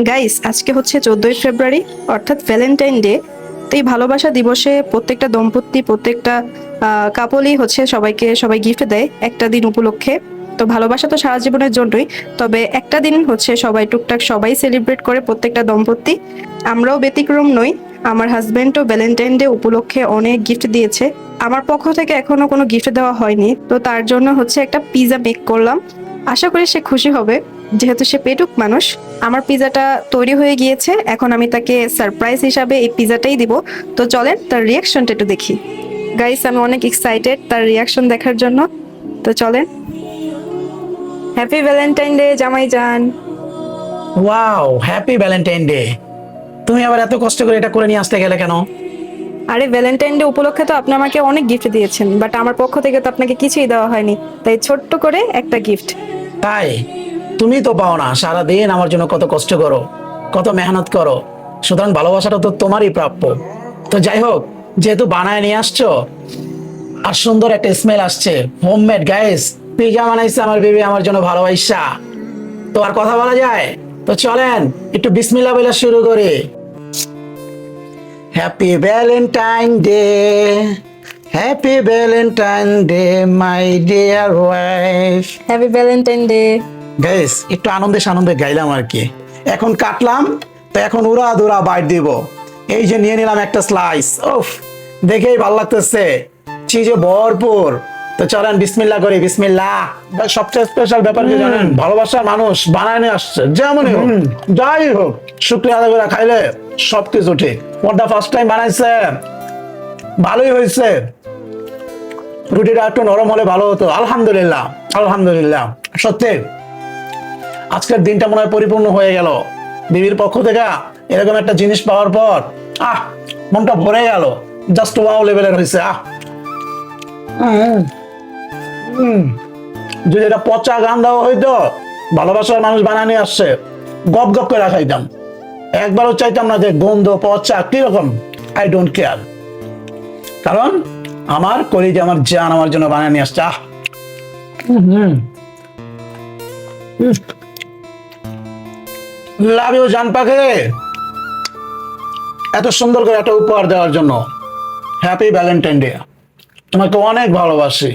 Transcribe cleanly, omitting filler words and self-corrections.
Guys, আজকে হচ্ছে 14ই ফেব্রুয়ারি, অর্থাৎ ভ্যালেন্টাইন ডে। তো এই ভালোবাসা দিবসে প্রত্যেকটা দম্পতি, প্রত্যেকটা কাপলই হচ্ছে সবাই গিফট দেয় একটা দিন উপলক্ষে। তো ভালোবাসা তো সারা জীবনের জন্যই, তবে একটা দিন হচ্ছে সবাই টুকটাক সবাই সেলিব্রেট করে প্রত্যেকটা দম্পতি। আমরাও ব্যতিক্রম নই। আমার হাজবেন্ডও ভ্যালেন্টাইন ডে উপলক্ষে অনেক গিফট দিয়েছে। আমার পক্ষ থেকে এখনো কোনো গিফট দেওয়া হয়নি, তো তার জন্য হচ্ছে একটা পিৎজা মেক করলাম। আশা করি সে খুশি হবে, যেহেতু সে পেটুক মানুষ। আমার পিজাটা তৈরি হয়ে গিয়েছে, এখন আমি তাকে সারপ্রাইজ হিসাবে এই পিজাটাই দিব। তো চলেন তার রিয়াকশনটা একটু দেখি। গাইস, আমি অনেক এক্সাইটেড তার রিয়াকশন দেখার জন্য। তো চলেন। হ্যাপি ভ্যালেন্টাইন ডে জামাই জান। Wow, happy Valentine day. তুমি আবার এত কষ্ট করে এটা করে নিয়ে আসতে গেলে কেন? আরে, ভ্যালেন্টাইন ডে উপলক্ষে তো আপনি আমাকে অনেক গিফট দিয়েছেন, বাট আমার পক্ষ থেকে তো আপনাকে কিছুই দেওয়া হয়নি, তাই ছোট্ট করে একটা গিফট। তাই? তুমি তো পাও না, সারাদিন আমার জন্য কত কষ্ট করো, কত মেহনত করো, সুতরাং ভালোবাসাটা তো তোমারই প্রাপ্য। তো যাই হোক, যেহেতু বানায় নিয়ে আসছো আর সুন্দর একটা স্মেল আসছে, হোমমেড গাইস, পিজা বানাইছে আমার বেবি আমার জন্য ভালোবাসা। তো আর কথা বলা যায়? তো চলেন একটু বিসমিল্লাহ বলে শুরু করি। Happy Valentine day, happy Valentine day my dear wife. Happy Valentine day. Guys, একটু আনন্দে সানন্দে গাইলাম আর কি। এখন কাটলাম, তো এখন উড়া দুরা বাইট দিব। এই যে নিয়ে নিলাম একটা স্লাইস, উফ, দেখেই ভালো লাগতেছে, চিজে ভরপুর। তো চলেন বিসমিল্লাহ করি, বিসমিল্লাহ। ভাই, সবচেয়ে স্পেশাল ব্যাপার কি জানেন? ভালোবাসার মানুষ বানায় নিয়ে আসছে, যেমনই হোক যাই হোক, শুক্রিয়া আদায় করে খাইলে সবকিছু ঠিক। ওটা ফার্স্ট টাইম বানাইছে, ভালোই হয়েছে। রুটিটা একটু নরম হলে ভালো হতো। আলহামদুলিল্লাহ, আলহামদুলিল্লাহ। সত্যি আজকের দিনটা মনে হয় পরিপূর্ণ হয়ে গেল বিবির পক্ষ থেকে এরকম একটা জিনিস পাওয়ার পর। মনটা ভরে গেল, জাস্ট ওয়াও লেভেলের হয়েছে। যদি এটা পচা গান দেওয়া হইতো, ভালোবাসার মানুষ বানানি আসছে, গপ গপ করে খাইতাম, একবারও চাইতাম না যে গন্ধ পচা কিরকম। আই ডোন্ট কেয়ার, কারণ আমার কলিজা, আমার জান আমার জন্য বানানি আসছে। লাভ ইউ জান পাখি, এত সুন্দর করে একটা উপহার দেওয়ার জন্য। হ্যাপি ভ্যালেন্টাইন ডে, তোমাকে অনেক ভালোবাসি।